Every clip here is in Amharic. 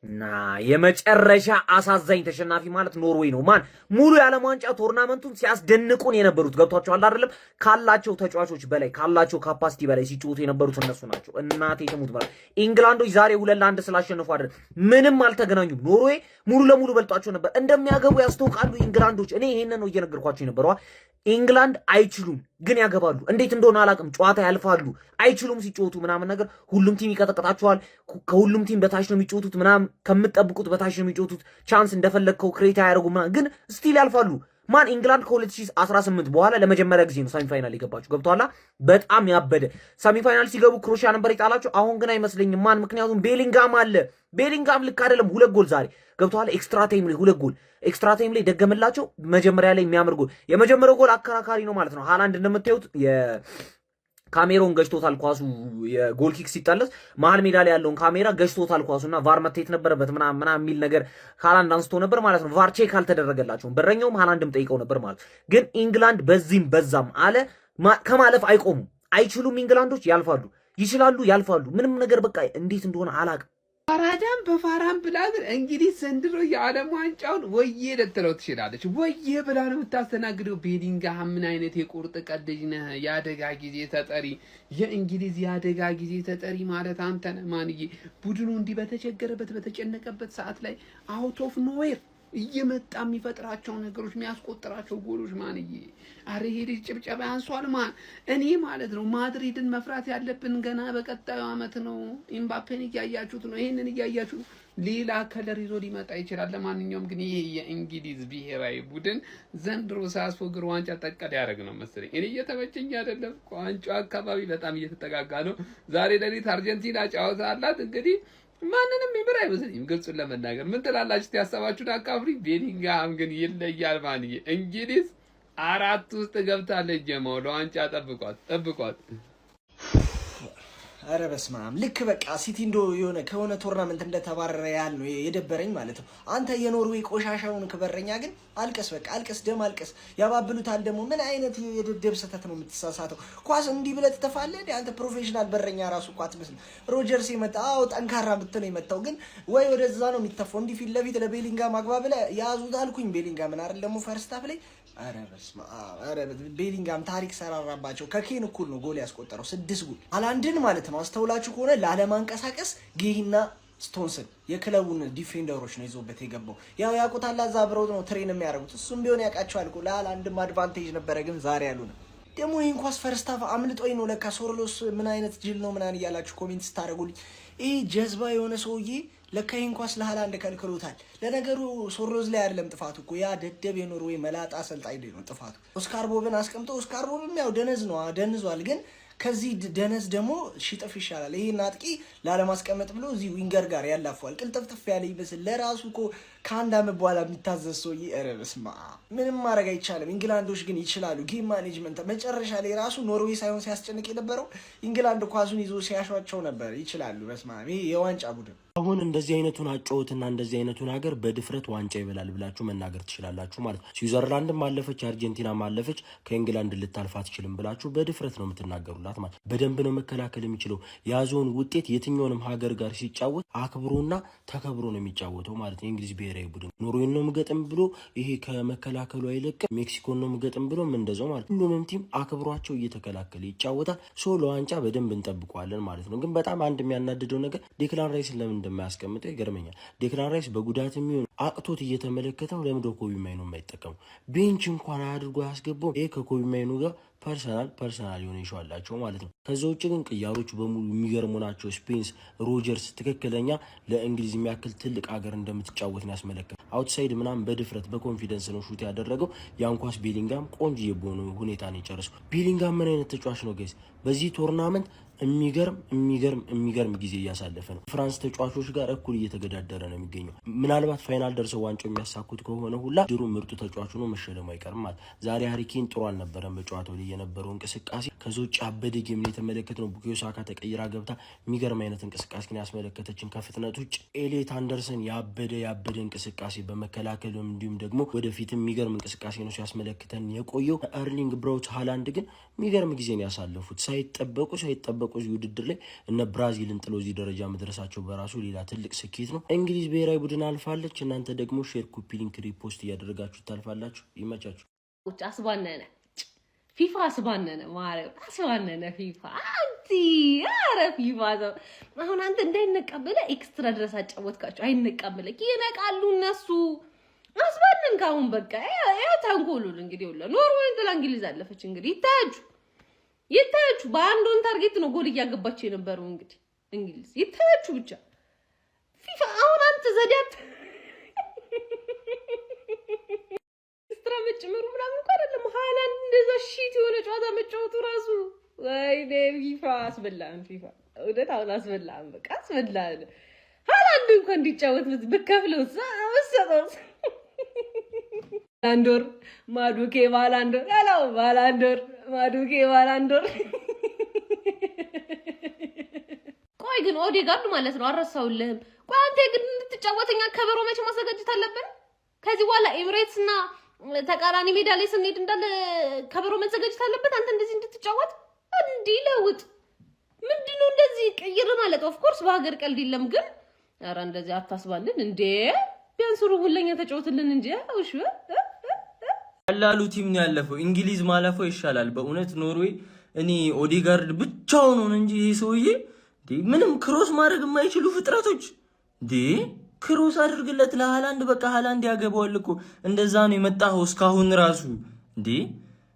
እና የመጨረሻ አሳዛኝ ተሸናፊ ማለት ኖርዌይ ነው። ማን ሙሉ የዓለም ዋንጫ ቶርናመንቱን ሲያስደንቁን የነበሩት ገብቷቸዋል አይደለም? ካላቸው ተጫዋቾች በላይ ካላቸው ካፓሲቲ በላይ ሲጫወቱ የነበሩት እነሱ ናቸው። እናቴ ትሙት ማለት ኢንግላንዶች ዛሬ 2-1 ስላሸነፉ አይደል ምንም አልተገናኙም። ኖርዌይ ሙሉ ለሙሉ በልጧቸው ነበር። እንደሚያገቡ ያስተውቃሉ ኢንግላንዶች። እኔ ይሄንን ነው እየነገርኳቸው የነበረው። ኢንግላንድ አይችሉም ግን ያገባሉ። እንዴት እንደሆነ አላውቅም። ጨዋታ ያልፋሉ። አይችሉም ሲጫወቱ ምናምን ነገር ሁሉም ቲም ይቀጠቅጣቸዋል። ከሁሉም ቲም በታች ነው የሚጫወቱት ምናምን ከምትጠብቁት በታች ነው የሚጫወቱት። ቻንስ እንደፈለግከው ክሬት አያደርጉ ምናምን ግን ስቲል ያልፋሉ። ማን ኢንግላንድ ከ2018 በኋላ ለመጀመሪያ ጊዜ ነው ሰሚፋይናል የገባቸው። ገብቷላ? በጣም ያበደ ሰሚፋይናል ሲገቡ ክሮሺያ ነበር የጣላቸው። አሁን ግን አይመስለኝም። ማን ምክንያቱም ቤሊንጋም አለ። ቤሊንጋም ልክ አይደለም። 2 ጎል ዛሬ ገብቷላ? ኤክስትራ ታይም ላይ 2 ጎል ኤክስትራ ታይም ላይ ደገመላቸው። መጀመሪያ ላይ የሚያምር ጎል የመጀመሪያው ጎል አከራካሪ ነው ማለት ነው። ሃላንድ እንደምታዩት ካሜራውን ገጭቶታል። ኳሱ የጎል ኪክ ሲጣለስ መሀል ሜዳ ላይ ያለውን ካሜራ ገጭቶታል ኳሱና ቫር መታየት ነበረበት ምናምን የሚል ነገር ሃላንድ አንስቶ ነበር ማለት ነው። ቫር ቼክ አልተደረገላቸውም። በረኛውም ሃላንድም ጠይቀው ነበር ማለት ግን ኢንግላንድ በዚህም በዛም አለ ከማለፍ አይቆሙም። አይችሉም። ኢንግላንዶች ያልፋሉ፣ ይችላሉ፣ ያልፋሉ። ምንም ነገር በቃ እንዴት እንደሆነ አላቅም። ፋራዳም በፋራም ብላ ግን እንግዲህ ዘንድሮ የዓለም ዋንጫውን ወዬ ልትለው ትችላለች። ወዬ ብላ ነው የምታስተናግደው። ቤሊንግሃም ምን አይነት የቁርጥ ቀን ልጅ ነህ! የአደጋ ጊዜ ተጠሪ፣ የእንግሊዝ የአደጋ ጊዜ ተጠሪ ማለት አንተ ነህ ማንዬ። ቡድኑ እንዲህ በተቸገረበት በተጨነቀበት ሰዓት ላይ አውት ኦፍ ኖዌር እየመጣ የሚፈጥራቸው ነገሮች የሚያስቆጥራቸው ጎሎች ማንዬ። አረ ይሄ ልጅ ጭብጨባ ያንሷል። ማን እኔ ማለት ነው ማድሪድን መፍራት ያለብን ገና በቀጣዩ አመት ነው። ኤምባፔን እያያችሁት ነው። ይሄንን እያያችሁ ሌላ ከለር ይዞ ሊመጣ ይችላል። ለማንኛውም ግን ይሄ የእንግሊዝ ብሔራዊ ቡድን ዘንድሮ ሳያስፎግር ዋንጫ ጠቀል ያደርግ ነው መሰለኝ። እኔ እየተመቸኝ አይደለም። ዋንጫው አካባቢ በጣም እየተጠጋጋ ነው። ዛሬ ሌሊት አርጀንቲና ጨዋታ አላት እንግዲህ ማንንም ይብራ አይመስልኝም። ግልጹን ለመናገር ምን ትላላችሁ? ያሰባችሁን አካፍሪ። ቤሊንግሃም ግን ይለያል ማንዬ። እንግሊዝ 4 ውስጥ ገብታለች። ጀማው ለዋንጫ ጠብቋት። አረ በስመ አብ። ልክ በቃ ሲቲ እንዶ የሆነ ከሆነ ቶርናመንት እንደተባረረ ያህል ነው የደበረኝ ማለት ነው። አንተ የኖርዌይ ቆሻሻውን ከበረኛ ግን አልቀስ፣ በቃ አልቀስ፣ ደም አልቀስ። ያባብሉታል ደግሞ። ምን አይነት የደደብ ስህተት ነው የምትሳሳተው? ኳስ እንዲህ ብለህ ትተፋለህ እንዴ? አንተ ፕሮፌሽናል በረኛ ራሱ እኮ አትመስልም። ሮጀርስ የመጣ ጠንካራ ብትለው የመጣው ግን ወይ ወደዛ ነው የሚተፋው። እንዲህ ፊት ለፊት ለቤሊንጋም አግባ ብለህ ያዙት አልኩኝ። ቤሊንጋምን አይደል ደግሞ ፈርስት ሃፍ ላይ አረ በስመ አብ። አረ ቤሊንጋም ታሪክ ሰራራባቸው። ከኬን እኩል ነው ጎል ያስቆጠረው 6 ጎል። ሃላንድን ማለት ነው አስተውላችሁ ከሆነ ላለማንቀሳቀስ ጌሂና ስቶንስን የክለቡን ዲፌንደሮች ነው ይዞበት የገባው። ያው ያውቁታል፣ እዛ አብረው ነው ትሬን የሚያደርጉት። እሱም ቢሆን ያውቃቸዋል እኮ። ለሃላንድም አድቫንቴጅ ነበረ፣ ግን ዛሬ ያሉ ነው ደግሞ ይሄን ኳስ ፈርስት ሃፍ አምልጦኝ ነው ለካ። ሶርሎስ ምን አይነት ጅል ነው ምናምን እያላችሁ ኮሜንት ስታደርጉልኝ ይሄ ጀዝባ የሆነ ሰውዬ ለካ ይሄን ኳስ ለሃላንድ ከልክሎታል። ለነገሩ ሶርሎዝ ላይ አይደለም ጥፋቱ እኮ ያ ደደብ የኖርዌይ መላጣ አሰልጣኝ ላይ ነው ጥፋቱ። ኦስካር ቦብን አስቀምጦ ኦስካር ቦብም ያው ደነዝ ነው ደንዟል፣ ግን ከዚህ ደነዝ ደግሞ ሽጥፍ ይሻላል። ይሄን አጥቂ ላለማስቀመጥ ብሎ እዚህ ዊንገር ጋር ያላፈዋል። ቅልጥፍጥፍ ያለ ይመስል ለራሱ እኮ ከአንድ አመት በኋላ የሚታዘዝ ሰውዬ። ኧረ በስመ አብ። ምንም ማድረግ አይቻልም። ኢንግላንዶች ግን ይችላሉ። ጌም ማኔጅመንት መጨረሻ ላይ ራሱ ኖርዌይ ሳይሆን ሲያስጨንቅ የነበረው ኢንግላንድ ኳሱን ይዞ ሲያሿቸው ነበር። ይችላሉ። በስመ አብ። ይሄ የዋንጫ ቡድን አሁን እንደዚህ አይነቱን አጫወትና እንደዚህ አይነቱን ሀገር በድፍረት ዋንጫ ይበላል ብላችሁ መናገር ትችላላችሁ ማለት ነው። ስዊዘርላንድም ማለፈች፣ አርጀንቲና ማለፈች፣ ከእንግላንድ ልታልፍ አትችልም ብላችሁ በድፍረት ነው የምትናገሩላት ማለት። በደንብ ነው መከላከል የሚችለው። የያዘውን ውጤት የትኛውንም ሀገር ጋር ሲጫወት አክብሮና ተከብሮ ነው የሚጫወተው ማለት ነው። የእንግሊዝ ብሔራዊ ቡድን ኖርዌይን ነው ምገጥም ብሎ ይሄ ከመከላከሉ አይለቅም። ሜክሲኮን ነው ምገጥም ብሎ እንደዛው ማለት። ሁሉንም ቲም አክብሯቸው እየተከላከለ ይጫወታል። ለዋንጫ በደንብ እንጠብቀዋለን ማለት ነው። ግን በጣም አንድ የሚያናድደው ነገር ዴክላን ራይስን ለምን እንደማያስቀምጠው ይገርመኛል። ዴክላን ራይስ በጉዳት የሚሆን አቅቶት እየተመለከተው ለምዶ ኮቢ ማይኖ የማይጠቀሙ ቤንች እንኳን አድርጎ ያስገባው ይሄ ከኮቢ ማይኖ ጋር ፐርሰናል የሆነ ይሻላቸው ማለት ነው። ከዛ ውጭ ግን ቅያሮቹ በሙሉ የሚገርሙ ናቸው። ስፔንስ ሮጀርስ ትክክለኛ ለእንግሊዝ የሚያክል ትልቅ ሀገር እንደምትጫወት ነው ያስመለከተ። አውትሳይድ ምናምን በድፍረት በኮንፊደንስ ነው ሹት ያደረገው። ያን ኳስ ቤሊንጋም ቆንጆ በሆነ ሁኔታ ነው የጨረሰው። ቤሊንጋም ምን አይነት ተጫዋች ነው ጋይስ! በዚህ ቶርናመንት የሚገርም ጊዜ እያሳለፈ ነው። ፍራንስ ተጫዋቾች ጋር እኩል እየተገዳደረ ነው የሚገኘው። ምናልባት ፋይናል ደርሰው ዋንጫው የሚያሳኩት ከሆነ ሁላ ድሩ ምርጡ ተጫዋቹ ነው መሸለሙ አይቀርም ማለት። ዛሬ ሃሪኬን ጥሩ አልነበረም በጨዋታው ላይ የነበረው እንቅስቃሴ። ከዛ ውጭ አበደ ጌም ነው የተመለከትነው። ቡካዮ ሳካ ተቀይራ ገብታ የሚገርም አይነት እንቅስቃሴ ነው ያስመለከተችን። ከፍጥነት ውጭ ኤሌት አንደርሰን ያበደ እንቅስቃሴ በመከላከልም እንዲሁም ደግሞ ወደፊትም የሚገርም እንቅስቃሴ ነው ሲያስመለክተን የቆየው። ኤርሊንግ ብራውት ሃላንድ ግን የሚገርም ጊዜ ነው ያሳለፉት። ሳይጠበቁ የሚጠበቀው እዚህ ውድድር ላይ እነ ብራዚልን ጥሎ እዚህ ደረጃ መድረሳቸው በራሱ ሌላ ትልቅ ስኬት ነው። እንግሊዝ ብሔራዊ ቡድን አልፋለች። እናንተ ደግሞ ሼር፣ ኮፒ ሊንክ፣ ሪፖስት እያደረጋችሁ ታልፋላችሁ። ይመቻችሁ። አስባነነ ፊፋ አስባነነ ማረው አስባነነ ፊፋ አንቲ አረ ፊፋ ዘው አሁን አንተ እንዳይነቀበለ ኤክስትራ ድረስ አጫወትካቸው። አይነቀበለ ይነቃሉ እነሱ አስባነን ካሁን በቃ ያ ታንጎሉን እንግዲህ ወላ ኖርዌይን ጥላ እንግሊዝ አለፈች። እንግዲህ ይታያችሁ በአንዱን ታርጌት ነው ጎል እያገባች የነበረው እንግዲህ እንግሊዝ ይታያችሁ ብቻ ፊፋ አሁን አንተ ዘዳት ኤክስትራ መጨመሩ ምናምን እንኳን አይደለም። ሃላንድ እንደዛ ሺት የሆነ ጨዋታ መጫወቱ ራሱ ወይኔ ፊፋ አስበላን። ፊፋ ወደት አሁን አስበላን። በቃ አስበላን። ሃላንድ እንኳን እንዲጫወት ብከፍለው ሰው ባላንዶር ማዱኬ ባላንዶር ያለው ባላንዶር ማዱኬ ባላንዶር። ቆይ ግን ኦዴጋርድ ማለት ነው አረሳውልህም። ቆይ አንተ ግን እንድትጫወተኛ ከበሮ መቼ ማዘጋጀት አለብን? ከዚህ በኋላ ኤምሬትስ እና ተቃራኒ ሜዳ ላይ ስንሄድ እንዳለ ከበሮ መዘጋጀት አለበት። አንተ እንደዚህ እንድትጫወት እንዲለውጥ ምንድነው እንደዚህ ቀይር ማለት? ኦፍ ኮርስ በሀገር ቀልድ የለም ግን ኧረ እንደዚህ አታስባልን እንዴ! ቢያንስ ሩቡለኛ ተጫወትልን እንጂ አውሽ ቀላሉ ቲም ነው ያለፈው። እንግሊዝ ማለፈው ይሻላል በእውነት ኖርዌይ። እኔ ኦዴጋርድ ብቻውን ነው እንጂ ይሄ ሰውዬ ምንም ክሮስ ማድረግ የማይችሉ ፍጥረቶች እንዴ! ክሮስ አድርግለት ለሃላንድ በቃ ሃላንድ ያገባዋል እኮ። እንደዛ ነው የመጣው እስካሁን ራሱ እንዴ!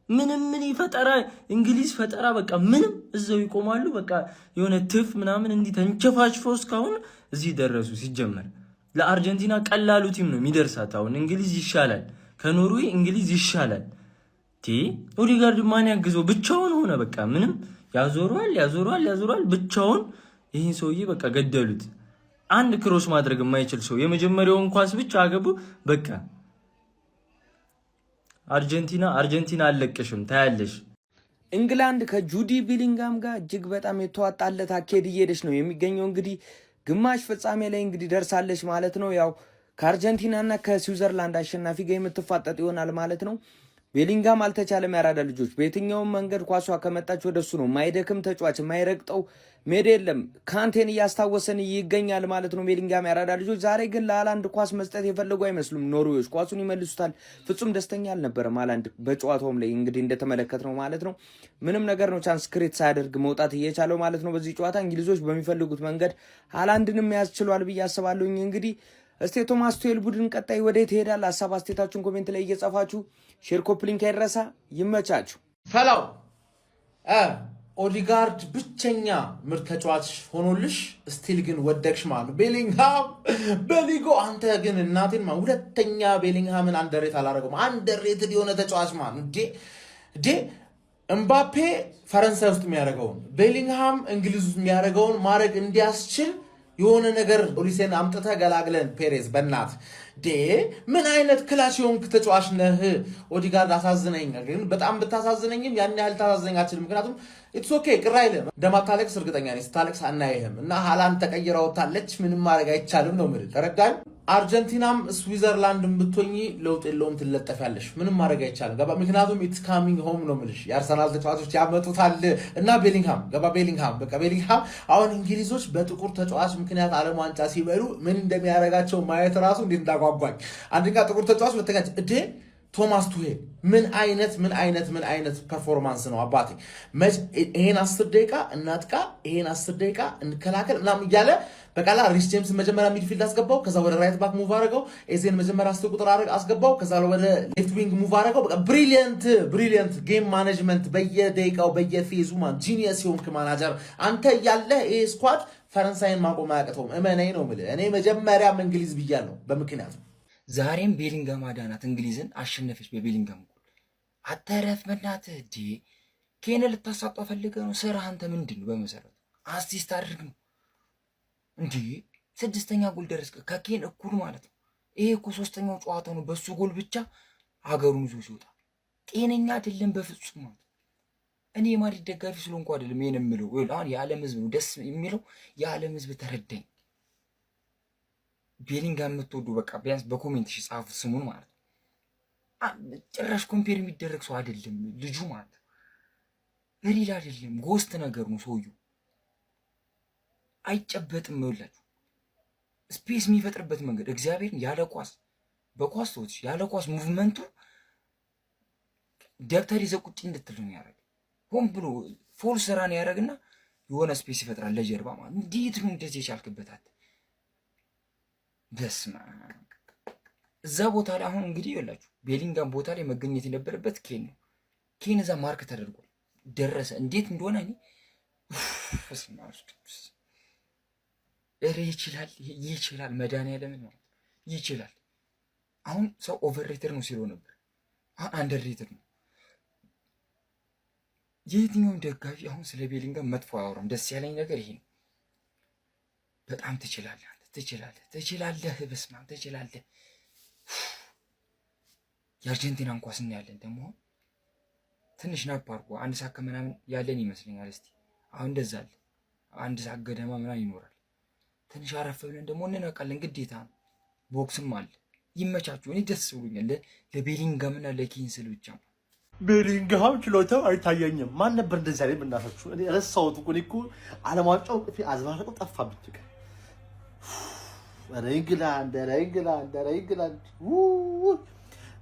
ምንም ምን ይፈጠራ እንግሊዝ ፈጠራ በቃ ምንም እዛው ይቆማሉ። በቃ የሆነ ትፍ ምናምን እንዲህ ተንቸፋችፈው እስካሁን እዚህ ደረሱ። ሲጀመር ለአርጀንቲና ቀላሉ ቲም ነው የሚደርሳት። አሁን እንግሊዝ ይሻላል ከኖርዌይ እንግሊዝ ይሻላል። ኦዴጋርድ ማን ያግዘው? ብቻውን ሆነ በቃ ምንም ያዞሯል ብቻውን። ይህን ሰውዬ በቃ ገደሉት። አንድ ክሮስ ማድረግ የማይችል ሰው የመጀመሪያውን ኳስ ብቻ አገቡ። በቃ አርጀንቲና አለቀሽም ታያለሽ። ኢንግላንድ ከጁዲ ቢሊንጋም ጋር እጅግ በጣም የተዋጣለት አካሄድ እየሄደች ነው የሚገኘው። እንግዲህ ግማሽ ፍጻሜ ላይ እንግዲህ ደርሳለች ማለት ነው። ያው ከአርጀንቲናና ከስዊዘርላንድ አሸናፊ ጋር የምትፋጠጥ ይሆናል ማለት ነው። ቤሊንጋም አልተቻለም። ያራዳ ልጆች በየትኛውም መንገድ ኳሷ ከመጣች ወደሱ ነው። ማይደክም ተጫዋች ማይረግጠው ሜዳ የለም። ካንቴን እያስታወሰን ይገኛል ማለት ነው። ቤሊንጋም ያራዳ ልጆች ዛሬ ግን ለሃላንድ ኳስ መስጠት የፈለጉ አይመስሉም። ኖርዌዎች ኳሱን ይመልሱታል። ፍጹም ደስተኛ አልነበረም ሃላንድ በጨዋታውም ላይ እንግዲህ እንደተመለከት ነው ማለት ነው። ምንም ነገር ነው ቻንስ ክሬት ሳያደርግ መውጣት እየቻለው ማለት ነው። በዚህ ጨዋታ እንግሊዞች በሚፈልጉት መንገድ ሃላንድንም ያስችሏል ብዬ አስባለሁኝ። እንግዲህ እስቲ ቶማስ ቱሄል ቡድን ቀጣይ ወዴት ይሄዳል? ሀሳብ አስተያየታችሁን ኮሜንት ላይ እየጻፋችሁ ሼር ኮፒ ሊንክ አይረሳ። ይመቻችሁ። ፈላው ኦዴጋርድ ብቸኛ ምርጥ ተጫዋች ሆኖልሽ ስቲል ግን ወደቅሽ ማለት ቤሊንግሃም በሊጎ አንተ ግን እናቴን ሁለተኛ ቤሊንግሃምን አንደሬት አላደረገውም። አንደሬትድ የሆነ ተጫዋች ማለት እንዴ እምባፔ ፈረንሳይ ውስጥ የሚያደርገውን ቤሊንግሃም እንግሊዝ ውስጥ የሚያደርገውን ማድረግ እንዲያስችል የሆነ ነገር ኦሊሴን አምጥተህ ገላግለን ፔሬዝ በእናት ምን አይነት ክላስ የሆንክ ተጫዋች ነህ? ኦዴጋርድ አሳዝነኝ፣ ግን በጣም ብታሳዝነኝም ያን ያህል ታሳዝነኝ አችልም። ምክንያቱም ኢትስ ኦኬ ቅር አይልም። እንደማታለቅስ እርግጠኛ ነኝ። ስታለቅስ አናይህም እና ሃላንድ ተቀይራ ወጣለች። ምንም ማድረግ አይቻልም ነው የምልህ። ተረዳኝ። አርጀንቲናም ስዊዘርላንድም ብትሆኚ ለውጥ የለውም፣ ትለጠፊያለሽ። ምንም ማድረግ አይቻልም። ገባ? ምክንያቱም ኢትስ ካሚንግ ሆም ነው የምልሽ። የአርሰናል ተጫዋቾች ያመጡታል እና ቤሊንግሃም ገባ? ቤሊንግሃም አሁን እንግሊዞች በጥቁር ተጫዋች ምክንያት ዓለም ዋንጫ ሲበሉ ምን እንደሚያደርጋቸው ማየት ራሱ እንዴት እንዳጓጓኝ። አንደኛ ጥቁር ተጫዋች፣ ሁለተኛ ቶማስ ቱሄል ምን አይነት ፐርፎርማንስ ነው አባቴ። ይሄን 10 ደቂቃ እናጥቃ፣ ይሄን 10 ደቂቃ እንከላከል ምናምን እያለ በቃላ ሪስ ጄምስ መጀመሪያ ሚድፊልድ አስገባው፣ ከዛ ወደ ራይት ባክ ሙቭ አድርገው፣ ኤዜን መጀመሪያ 10 ቁጥር አስገባው፣ ከዛ ወደ ሌፍት ዊንግ ሙቭ አድርገው። በቃ ብሪሊየንት ጌም ማኔጅመንት በየደቂቃው በየፌዙ ጂኒየስ የሆንክ ማናጀር አንተ ያለህ። ይሄ ስኳድ ፈረንሳይን ማቆም አያቅተውም። እመነኝ ነው የምልህ። እኔ መጀመሪያም እንግሊዝ ብያለሁ በምክንያቱ። ዛሬም ቤሊንጋም አዳናት፣ እንግሊዝን አሸነፈች በቤሊንጋም ጎል። አተረፍ በእናትህ ኬን ልታሳጣው ፈልገህ ነው? ስራ አንተ ምንድን ነው? በመሰረቱ አሲስት አድርግ ነው እንዴ። 6ኛ ጎል ደረስክ ከኬን እኩል ማለት ነው። ይሄ እኮ 3ኛው ጨዋታ ነው። በሱ ጎል ብቻ ሀገሩን ይዞ ሲወጣ ጤነኛ አይደለም በፍጹም ማለት። እኔ የማድሪድ ደጋፊ ስለሆንኩ አይደለም ይሄን የምለው። አሁን የዓለም ህዝብ ነው ደስ የሚለው። የዓለም ህዝብ ተረዳኝ። ቤሊንጋም የምትወዱ በቃ ቢያንስ በኮሜንት ጻፉ ስሙን ማለት ነው። ጭራሽ ኮምፔር የሚደረግ ሰው አይደለም ልጁ ማለት ነው። ሪል አይደለም፣ ጎስት ነገር ነው ሰውየው። አይጨበጥም። ይኸውላችሁ ስፔስ የሚፈጥርበት መንገድ እግዚአብሔርን ያለ ኳስ በኳስ ተውት ያለ ኳስ ሙቭመንቱ ደብተር ይዘህ ቁጭ እንድትል ነው ያደርግ። ሆን ብሎ ፎልስ ራን ያደርግና የሆነ ስፔስ ይፈጥራል ለጀርባ ማለት። እንዴት ነው እንደዚህ የቻልክበታት? በስመ አብ። እዛ ቦታ ላይ አሁን እንግዲህ ይኸውላችሁ ቤሊንጋም ቦታ ላይ መገኘት የነበረበት ኬን ነው። ኬን እዛ ማርክ ተደርጓል ደረሰ። እንዴት እንደሆነ እኔ ይችላል መድኃኒዓለምን ማለት ይችላል። አሁን ሰው ኦቨርሬትድ ነው ሲለው ነበር፣ አሁን አንደርሬትድ ነው። የየትኛውም ደጋፊ አሁን ስለ ቤሊንጋም መጥፎ አያወራም። ደስ ያለኝ ነገር ይሄ ነው። በጣም ትችላለህ፣ በስመ አብ ትችላለህ። የአርጀንቲናን ኳስ እናያለን ደግሞ ትንሽ ናፕ አድርጎ አንድ ሰዓት ከምናምን ያለን ይመስለኛል። እስቲ አሁን እንደዛ አለ አንድ ሰዓት ገደማ ምናምን ይኖራል። ትንሽ አረፍ ብለን ደግሞ እንነቃለን። ግዴታ ነው። ቦክስም አለ። ይመቻችሁ። እኔ ደስ ብሎኛል ለቤሊንጋምና ለኬን ስል ብቻ። ቤሊንግሃም ችሎታው አይታየኝም። ማን ነበር እንደዚህ አይነት ብናፈቹ? እኔ ረሳሁት እኮ ዓለም ዋንጫው ቅፊ አዝባረቀው ጠፋብኝ። ኢንግላንድ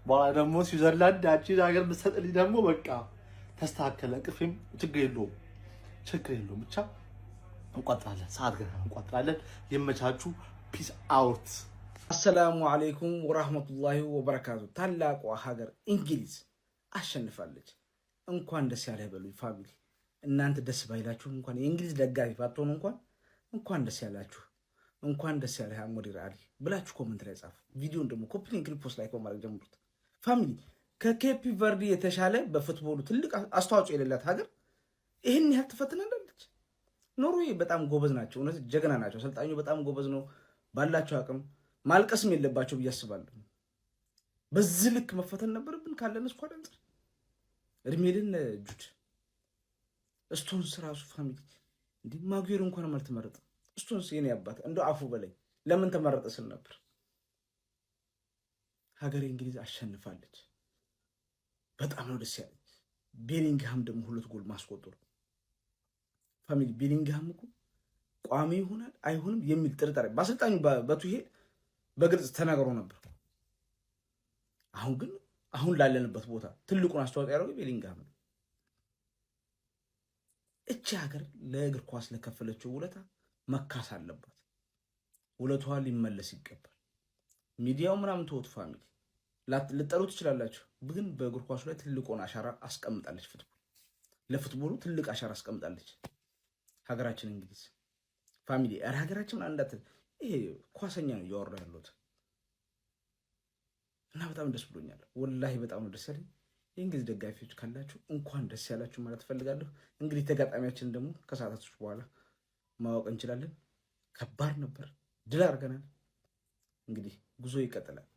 በኋላ ደግሞ ስዊዘርላንድ ያቺን ሀገር ብትሰጥልኝ ደግሞ በቃ ተስተካከለ። እንቅልፌም ችግር የለውም ብቻ እንቋጥራለን። ሰዓት ገና እንቋጥራለን። ይመቻችሁ። ፒስ አውት። አሰላሙ አለይኩም ወራህመቱላሂ ወበረካቱ። ታላቋ ሀገር እንግሊዝ አሸንፋለች። እንኳን ደስ ያለህ በሉኝ ፋሚሊ። እናንተ ደስ ባይላችሁ እንኳን የእንግሊዝ ደጋፊ ባትሆኑ እንኳን ደስ ያላችሁ፣ እንኳን ደስ ያለህ አሞዲር አሊ ብላችሁ ኮሜንት ላይ ጻፉ። ቪዲዮን ደግሞ ኮፒ ሊንክ ሪፖስት ላይ በማድረግ ጀምሩት ፋሚሊ። ከኬፕ ቨርዲ የተሻለ በፉትቦሉ ትልቅ አስተዋጽኦ የሌላት ሀገር ይህን ያህል ትፈትናለች። ኖርዌይ በጣም ጎበዝ ናቸው፣ እውነት ጀግና ናቸው። አሰልጣኙ በጣም ጎበዝ ነው። ባላቸው አቅም ማልቀስም የለባቸው ብዬ አስባለሁ። በዚህ ልክ መፈተን ነበረብን ካለን ስኳድ አንጻር። እድሜልን ጁድ ስቶንስ ራሱ ፋሚሊ እንዲህ ማጉዌር እንኳን አልተመረጠ። ስቶንስ የኔ አባት እንደው አፉ በላይ ለምን ተመረጠ ስል ነበር። ሀገሬ እንግሊዝ አሸንፋለች። በጣም ነው ደስ ያለኝ። ቤሊንግሃም ደግሞ 2 ጎል ማስቆጠሩ ፋሚሊ። ቤሊንግሃም እኮ ቋሚ ይሆናል አይሆንም የሚል ጥርጣሬ በአሰልጣኙ በቱሄል በግልጽ ተናግሮ ነበር። አሁን ላለንበት ቦታ ትልቁን አስተዋጽኦ ያደረገው ቤሊንግሃም ነው። እቺ ሀገር ለእግር ኳስ ለከፈለችው ውለታ መካስ አለባት። ውለቷ ሊመለስ ይገባል። ሚዲያው ምናምን ተወት ፋሚሊ ልጠሉ ትችላላችሁ፣ ግን በእግር ኳሱ ላይ ትልቁን አሻራ አስቀምጣለች። ለፉትቦሉ ትልቅ አሻራ አስቀምጣለች ሀገራችን እንግሊዝ ፋሚሊ። ሀገራችን አንዳት ይሄ ኳሰኛ ነው እያወራ ያሉት እና በጣም ደስ ብሎኛል። ወላሂ በጣም ነው ደስ ያለኝ። የእንግሊዝ ደጋፊዎች ካላችሁ እንኳን ደስ ያላችሁ ማለት ፈልጋለሁ። እንግዲህ ተጋጣሚያችን ደግሞ ከሰዓታቶች በኋላ ማወቅ እንችላለን። ከባድ ነበር፣ ድል አድርገናል። እንግዲህ ጉዞ ይቀጥላል።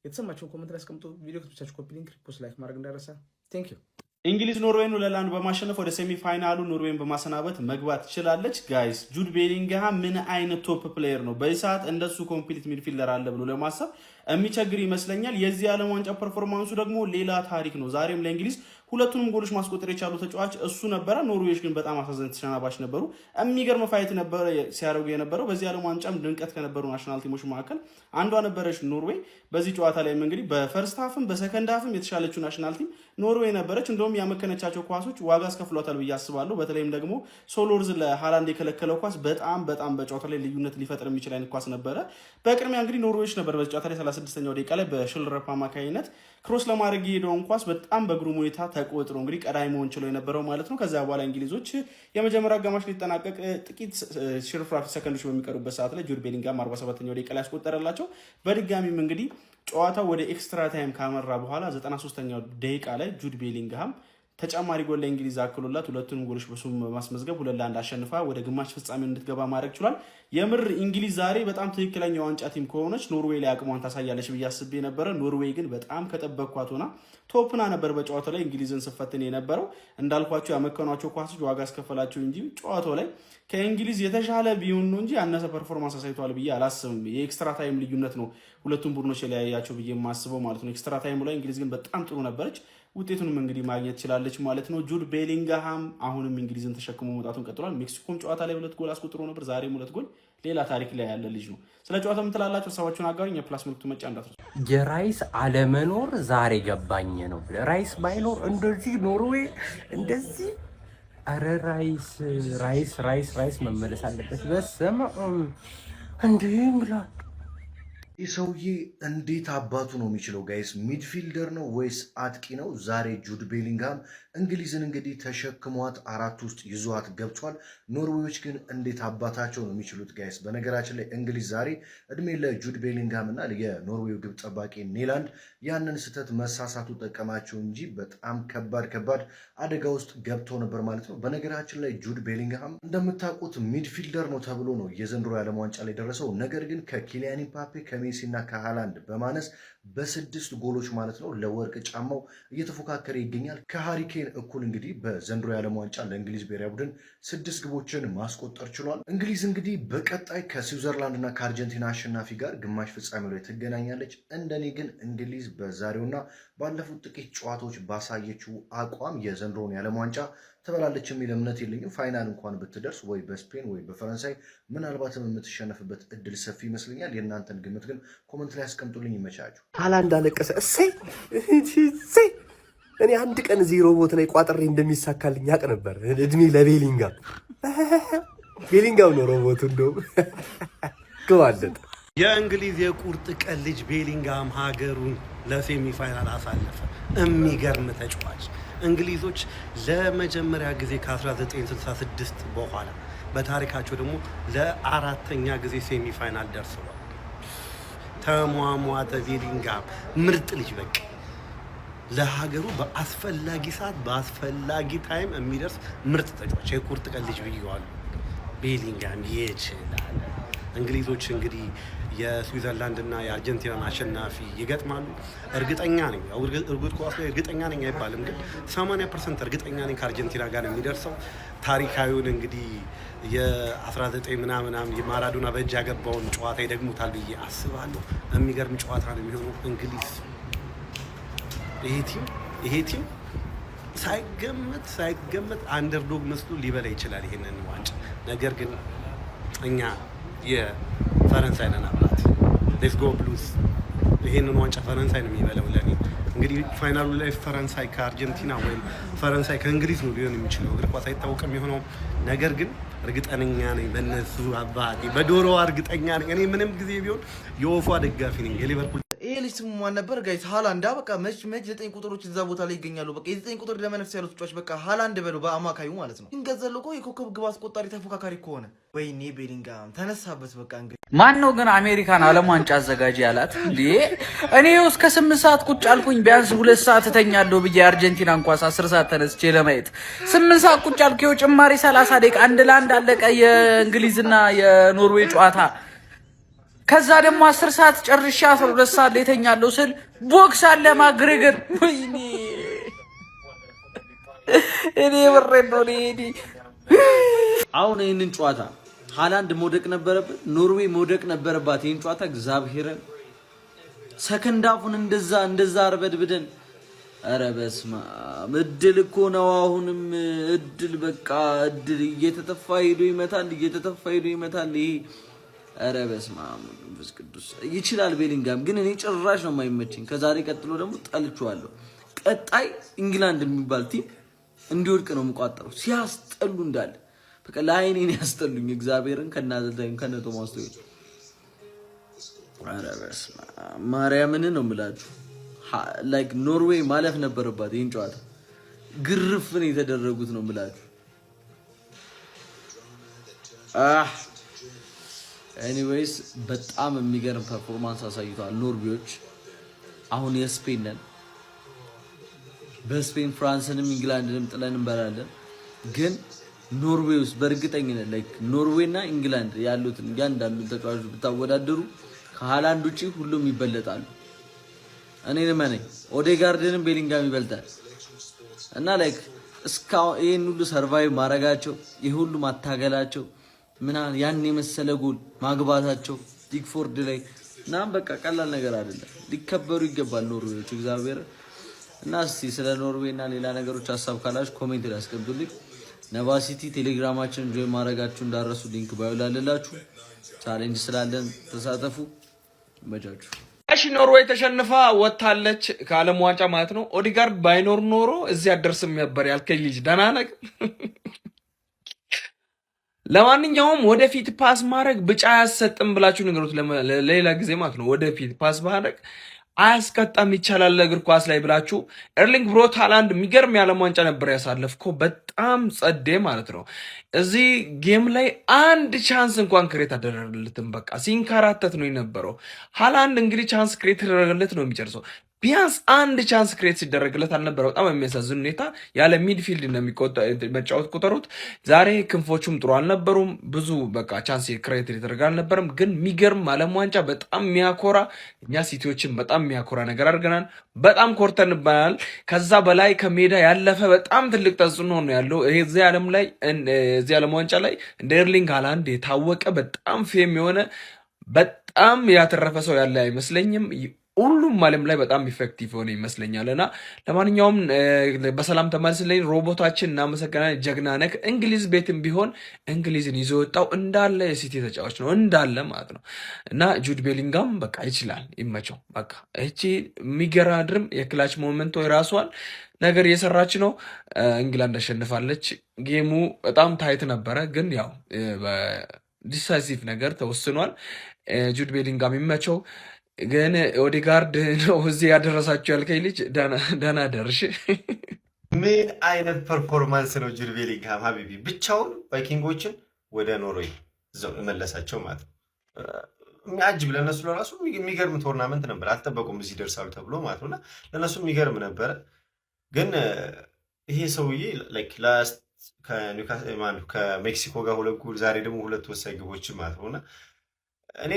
የተሰማችሁን ኮሜንት ላይ አስቀምጡ። ቪዲዮ ከተመቻችሁ ኮፒ ሊንክ ሪፖስት ላይክ ማድረግ እንዳይረሳ። ቴንክ ዩ። እንግሊዝ ኖርዌይን 2-1 በማሸነፍ ወደ ሴሚ ፋይናሉ ኖርዌይን በማሰናበት መግባት ትችላለች። ጋይስ ጁድ ቤሊንግሃም ምን አይነት ቶፕ ፕሌየር ነው! በዚህ ሰዓት እንደሱ ኮምፕሊት ሚድፊልደር አለ ብሎ ለማሰብ የሚቸግር ይመስለኛል። የዚህ ዓለም ዋንጫ ፐርፎርማንሱ ደግሞ ሌላ ታሪክ ነው። ዛሬም ለእንግሊዝ ሁለቱንም ጎሎች ማስቆጠር የቻሉ ተጫዋች እሱ ነበረ። ኖርዌዮች ግን በጣም አሳዛኝ ተሸናባች ነበሩ። የሚገርም ፋይት ነበረ ሲያደርጉ የነበረው። በዚህ ዓለም ዋንጫም ድንቀት ከነበሩ ናሽናል ቲሞች መካከል አንዷ ነበረች ኖርዌይ። በዚህ ጨዋታ ላይም እንግዲህ በፈርስት ሃፍም በሰከንድ ሃፍም የተሻለችው ናሽናል ቲም ኖርዌይ ነበረች። እንደውም ያመከነቻቸው ኳሶች ዋጋ አስከፍሏታል ብዬ አስባለሁ። በተለይም ደግሞ ሶሎርዝ ለሃላንድ የከለከለው ኳስ በጣም በጨዋታ ላይ ልዩነት ሊፈጥር የሚችል አይነት ኳስ ነበረ። በቅድሚያ እንግዲህ ኖርዌዮች ነበር በዚህ ጨዋታ ላይ 36ኛው ደቂቃ ላይ በሽልረፕ አማካኝነት ክሮስ ለማድረግ የሄደውን ኳስ በጣም በግሩም ሁኔታ ተቆጥሮ እንግዲህ ቀዳሚ መሆን ችሎ የነበረው ማለት ነው። ከዚያ በኋላ እንግሊዞች የመጀመሪያ አጋማሽ ሊጠናቀቅ ጥቂት ሽርፍራፊ ሰከንዶች በሚቀሩበት ሰዓት ላይ ጁድ ቤሊንግሃም 47ኛው ደቂቃ ላይ ያስቆጠረላቸው። በድጋሚም እንግዲህ ጨዋታው ወደ ኤክስትራ ታይም ካመራ በኋላ 93ኛው ደቂቃ ላይ ጁድ ቤሊንግሃም ተጨማሪ ጎል ለእንግሊዝ አክሎላት ሁለቱንም ጎሎች በሱም በማስመዝገብ 2-1 አሸንፋ ወደ ግማሽ ፍጻሜው እንድትገባ ማድረግ ችሏል። የምር እንግሊዝ ዛሬ በጣም ትክክለኛ የዋንጫ ቲም ከሆነች ኖርዌይ ላይ አቅሟን ታሳያለች ብዬ አስቤ ነበረ። ኖርዌይ ግን በጣም ከጠበቅኳት ሆና ቶፕና ነበር በጨዋታው ላይ እንግሊዝን ስፈትን የነበረው። እንዳልኳቸው ያመከኗቸው ኳሶች ዋጋ አስከፈላቸው እንጂ ጨዋታው ላይ ከእንግሊዝ የተሻለ ቢሆን ነው እንጂ ያነሰ ፐርፎርማንስ አሳይቷል ብዬ አላስብም። የኤክስትራ ታይም ልዩነት ነው ሁለቱም ቡድኖች የለያያቸው ብዬ የማስበው ማለት ነው። ኤክስትራ ታይም ላይ እንግሊዝ ግን በጣም ጥሩ ነበረች። ውጤቱንም እንግዲህ ማግኘት ትችላለች ማለት ነው። ጁድ ቤሊንግሃም አሁንም እንግሊዝን ተሸክሞ መውጣቱን ቀጥሏል። ሜክሲኮም ጨዋታ ላይ 2 ጎል አስቆጥሮ ነበር። ዛሬም 2 ጎል። ሌላ ታሪክ ላይ ያለ ልጅ ነው። ስለ ጨዋታው ምን ትላላችሁ? ሀሳባችሁን አጋሩኝ። የፕላስ ምልክቱ መጫ እንዳትረሱ። የራይስ አለመኖር ዛሬ ገባኝ ነው። ራይስ ባይኖር እንደዚህ ኖርዌይ እንደዚህ አረ ራይስ መመለስ አለበት። በስመ አብ እንዴ እንግላል ይህ ሰውዬ እንዴት አባቱ ነው የሚችለው? ጋይስ ሚድፊልደር ነው ወይስ አጥቂ ነው? ዛሬ ጁድ ቤሊንግሃም እንግሊዝን እንግዲህ ተሸክሟት 4 ውስጥ ይዟት ገብቷል። ኖርዌዮች ግን እንዴት አባታቸው ነው የሚችሉት? ጋይስ በነገራችን ላይ እንግሊዝ ዛሬ እድሜ ለጁድ ቤሊንግሃም እና የኖርዌው ግብ ጠባቂ ኔላንድ ያንን ስህተት መሳሳቱ ጠቀማቸው እንጂ በጣም ከባድ አደጋ ውስጥ ገብተው ነበር ማለት ነው። በነገራችን ላይ ጁድ ቤሊንግሃም እንደምታውቁት ሚድፊልደር ነው ተብሎ ነው የዘንድሮ የዓለም ዋንጫ ላይ ደረሰው። ነገር ግን ከኪሊያን ምባፔ ከሜሲ እና ከሃላንድ በማነስ በ6 ጎሎች ማለት ነው ለወርቅ ጫማው እየተፎካከረ ይገኛል። ከሃሪኬን እኩል እንግዲህ በዘንድሮ የዓለም ዋንጫ ለእንግሊዝ ብሔራዊ ቡድን 6 ግቦችን ማስቆጠር ችሏል። እንግሊዝ እንግዲህ በቀጣይ ከስዊዘርላንድ እና ከአርጀንቲና አሸናፊ ጋር ግማሽ ፍጻሜው ላይ ትገናኛለች። እንደኔ ግን እንግሊዝ በዛሬውና ባለፉት ጥቂት ጨዋታዎች ባሳየችው አቋም የዘንድሮውን የዓለም ዋንጫ ትበላለች የሚል እምነት የለኝም። ፋይናል እንኳን ብትደርስ ወይ በስፔን ወይ በፈረንሳይ ምናልባትም የምትሸነፍበት እድል ሰፊ ይመስለኛል። የእናንተን ግምት ግን ኮመንት ላይ ያስቀምጡልኝ። ይመቻችሁ። ሃላንድ አለቀሰ። እሰይ እኔ አንድ ቀን እዚህ ሮቦት ላይ ቋጥሬ እንደሚሳካልኝ ያቅ ነበር። እድሜ ቤሊንጋም ነው ሮቦቱ። እንደውም ግባለት። የእንግሊዝ የቁርጥ ቀን ልጅ ቤሊንግሃም ሀገሩን ለሴሚ ፋይናል አሳለፈ። የሚገርም ተጫዋች። እንግሊዞች ለመጀመሪያ ጊዜ ከ1966 በኋላ በታሪካቸው ደግሞ ለ4ኛ ጊዜ ሴሚ ፋይናል ደርሰዋል። ተሟሟተ ቤሊንግሃም ምርጥ ልጅ፣ በቃ ለሀገሩ በአስፈላጊ ሰዓት በአስፈላጊ ታይም የሚደርስ ምርጥ ተጫዋች፣ የቁርጥ ቀን ልጅ ብየዋለሁ። ቤሊንግሃም ይችላል። እንግሊዞች እንግዲህ የስዊዘርላንድ እና የአርጀንቲናን አሸናፊ ይገጥማሉ። እርግጠኛ ነኝ፣ እርግጥ ኳስ ላይ እርግጠኛ ነኝ አይባልም፣ ግን 80% እርግጠኛ ነኝ ከአርጀንቲና ጋር የሚደርሰው። ታሪካዊውን እንግዲህ የ19 ምናምን የማራዶና በእጅ ያገባውን ጨዋታ ይደግሙታል ብዬ አስባለሁ። የሚገርም ጨዋታ ነው የሚሆነው። እንግሊዝ ይሄ ቲም ሳይገመት አንደርዶግ መስሎ ሊበላ ይችላል ይሄንን ዋንጫ። ነገር ግን እኛ የፈረንሳይ ነን አባት። ሌትስ ጎ ብሉዝ። ይሄንን ዋንጫ ፈረንሳይ ነው የሚበላው። ለኔ እንግዲህ ፋይናሉ ላይ ፈረንሳይ ከአርጀንቲና ወይም ፈረንሳይ ከእንግሊዝ ነው ሊሆን የሚችለው። እግር ኳስ አይታወቅም የሆነው ነገር ግን እርግጠኛ ነኝ በእነሱ አባቴ በዶሮ እርግጠኛ ነኝ። እኔ ምንም ጊዜ ቢሆን የወፏ ደጋፊ ነኝ። የሊቨርፑል ይሄ ልጅ ስሙ ማን ነበር ጋይስ? ሃላንድ። በቃ መች 9 ቁጥሮች እዛ ቦታ ላይ ይገኛሉ። በቃ የ9 ቁጥር ደመነፍስ ያሉት ተጫዋች በቃ ሃላንድ በለው በአማካዩ ማለት ነው። እንገዘሉ እኮ የኮከብ ግብ አስቆጣሪ ተፎካካሪ ከሆነ ወይኔ ቤሊንግሃም ተነሳበት። በቃ እንግዲህ ማን ነው ግን አሜሪካን ዓለም ዋንጫ አዘጋጅ ያላት እንዴ? እኔ እስከ 8 ሰዓት ቁጭ አልኩኝ። ቢያንስ 2 ሰዓት እተኛለሁ ብዬ አርጀንቲና እንኳን 10 ሰዓት ተነስቼ ለማየት 8 ሰዓት ቁጭ አልኩኝ። ጭማሪ 30 ደቂቃ 1-1 አለቀ የእንግሊዝና የኖርዌይ ጨዋታ። ከዛ ደግሞ 10 ሰዓት ጨርሻ 12 ሰዓት ላይ ተኛለሁ ስል ቦክስ አለ ማግሬገር። ወይኔ እኔ ብሬን ነው እኔ አሁን ይህንን ጨዋታ ሃላንድ መውደቅ ነበረበት፣ ኖርዌይ መውደቅ ነበረባት። ይህን ጨዋታ እግዚአብሔርን ሰከንድ አፉን እንደዛ አርበድብደን። ኧረ በስመ አብ እድል እኮ ነው። አሁንም እድል በቃ እድል እየተተፋ ሄዶ ይመታል። ይሄ ኧረ በስመ አብ መንፈስ ቅዱስ ይችላል። ቤሊንግሃም ግን እኔ ጭራሽ ነው የማይመችኝ። ከዛሬ ቀጥሎ ደግሞ ጠልቼዋለሁ። ቀጣይ ኢንግላንድ የሚባል ቲም እንዲወድቅ ነው የምቋጠረው። ሲያስጠሉ እንዳለ በቃ ለአይኔን ያስጠሉኝ እግዚአብሔርን ከነ ቶማስ ቱሄል። ኧረ በስመ አብ ማርያምን ነው የምላችሁ። ላይክ ኖርዌይ ማለፍ ነበረባት ይህን ጨዋታ። ግርፍን የተደረጉት ነው የምላችሁ። ኤኒዌይስ በጣም የሚገርም ፐርፎርማንስ አሳይቷል ኖርዌዮች። አሁን የስፔን ነን። በስፔን ፍራንስንም ኢንግላንድንም ጥለን እንበላለን። ግን ኖርዌይ ውስጥ በእርግጠኝነት ላይክ ኖርዌይና ኢንግላንድ ያሉትን እያንዳንዱ ተጫዋቾች ብታወዳደሩ ከሃላንድ ውጪ ሁሉም ይበለጣሉ። እኔን ማነኝ ኦዴጋርድንም ቤሊንግሃም ይበልጣል። እና ላይክ እስካሁን ይሄን ሁሉ ሰርቫይቭ ማድረጋቸው ይሄ ሁሉ ማታገላቸው ምናምን ያን የመሰለ ጎል ማግባታቸው ፒክፎርድ ላይ ምናምን በቃ ቀላል ነገር አይደለም። ሊከበሩ ይገባል ኖርዌዮች እግዚአብሔር እና እስቲ ስለ ኖርዌይ እና ሌላ ነገሮች ሀሳብ ካላችሁ ኮሜንት ላይ አስቀምጡልኝ። ነባ ሲቲ ቴሌግራማችንን ጆይን ማድረጋችሁ እንዳረሱ ሊንክ ባዮ ላይ አለላችሁ። ቻሌንጅ ስላለን ተሳተፉ። ይመቻችሁ። እሺ ኖርዌይ ተሸንፋ ወጣለች ከዓለም ዋንጫ ማለት ነው። ኦዲጋርድ ባይኖር ኖሮ እዚህ አደርስም ነበር ያልከኝ ልጅ ደህና ነህ? ለማንኛውም ወደፊት ፓስ ማድረግ ብጫ አያሰጥም ብላችሁ ነገሩት ለሌላ ጊዜ ማለት ነው። ወደፊት ፓስ ማድረግ አያስቀጣም ይቻላል እግር ኳስ ላይ ብላችሁ ኤርሊንግ ብሮት ሃላንድ የሚገርም የዓለም ዋንጫ ነበር ያሳለፍከው። በጣም ጸዴ ማለት ነው። እዚህ ጌም ላይ አንድ ቻንስ እንኳን ክሬት አደረገለትም። በቃ ሲንከራተት ነው የነበረው። ሃላንድ እንግዲህ ቻንስ ክሬት ተደረገለት ነው የሚጨርሰው። ቢያንስ አንድ ቻንስ ክሬት ሲደረግለት አልነበረ። በጣም የሚያሳዝን ሁኔታ ያለ ሚድፊልድ መጫወት ቁጠሩት። ዛሬ ክንፎቹም ጥሩ አልነበሩም። ብዙ በቃ ቻንስ ክሬት የተደረገ አልነበረም። ግን የሚገርም ዓለም ዋንጫ በጣም የሚያኮራ እኛ ሲቲዎችን በጣም የሚያኮራ ነገር አድርገናል። በጣም ኮርተንባናል። ከዛ በላይ ከሜዳ ያለፈ በጣም ትልቅ ተጽዕኖ ነው ያለው እዚህ ዓለም ዋንጫ ላይ እንደ ኤርሊንግ ሃላንድ የታወቀ በጣም ፌም የሆነ በጣም ያተረፈ ሰው ያለ አይመስለኝም። ሁሉም ዓለም ላይ በጣም ኢፌክቲቭ ሆነ ይመስለኛል። እና ለማንኛውም በሰላም ተመልስልኝ። ሮቦታችን እናመሰግናለን። ጀግና ነክ እንግሊዝ ቤትም ቢሆን እንግሊዝን ይዞ ወጣው እንዳለ የሲቲ ተጫዋች ነው እንዳለ ማለት ነው። እና ጁድ ቤሊንጋም በቃ ይችላል፣ ይመቸው። በቃ እቺ የሚገራድርም የክላች ሞመንቶ የራሷን ነገር እየሰራች ነው። እንግላንድ አሸንፋለች። ጌሙ በጣም ታይት ነበረ፣ ግን ያው ዲሳይሲቭ ነገር ተወስኗል። ጁድ ቤሊንጋም ይመቸው። ግን ኦዲጋርድ ነው እዚህ ያደረሳችሁ ያልከኝ ልጅ ደህና ደርሽ። ምን አይነት ፐርፎርማንስ ነው ጁድ ቤሊንግሃም ሀቢቢ ብቻውን ቫይኪንጎችን ወደ ኖርዌይ እዛው መለሳቸው ማለት ነው። የሚያጅብ ለነሱ ለራሱ የሚገርም ቶርናመንት ነበር። አልጠበቁም እዚህ ደርሳሉ ተብሎ ማለት ነውና ለነሱ የሚገርም ነበረ። ግን ይሄ ሰውዬ ላይክ ላስት ከሜክሲኮ ጋር 2 ጎል ዛሬ ደግሞ 2 ወሳኝ ግቦች ማለት ነውና እኔ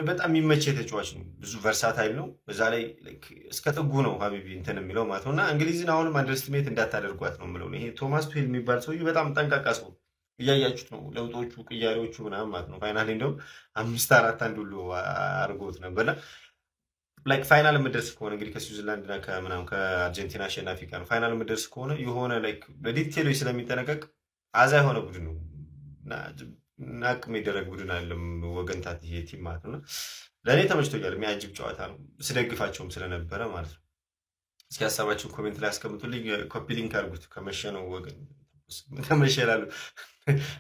በጣም የሚመች ተጫዋች ነው። ብዙ ቨርሳታይል ነው። በዛ ላይ እስከ ጥጉ ነው ሀቢቢ እንትን የሚለው ማለት ነውና እንግሊዝን አሁንም አንደርስትሜት እንዳታደርጓት ነው የምለው። ይሄ ቶማስ ቱሄል የሚባል ሰውዬ በጣም ጠንቃቃ ሰው እያያችሁት ነው። ለውጦቹ ቅያሬዎቹ ምናምን ማለት ነው። ፋይናል እንደውም 5-4-1 ሁሉ አድርጎት ነበርና ላይክ ፋይናል የምደርስ ከሆነ እንግዲህ ከስዊዘርላንድ እና ከምናምን ከአርጀንቲና አሸናፊ ጋር ፋይናል የምደርስ ከሆነ የሆነ ላይክ በዲቴሎች ስለሚጠነቀቅ አዛ የሆነ ቡድን ነው ናቅ የሚደረግ ቡድን አይደለም። ወገንታት ይሄ ቲም ማለት ነው። ለእኔ ተመችቶኛል። የሚያጅብ ጨዋታ ነው። ስደግፋቸውም ስለነበረ ማለት ነው። እስኪ ሀሳባችሁን ኮሜንት ላይ አስቀምጡልኝ። ኮፒ ሊንክ አድርጉት። ከመሸ ነው ወገን ከመሸ ይላሉ።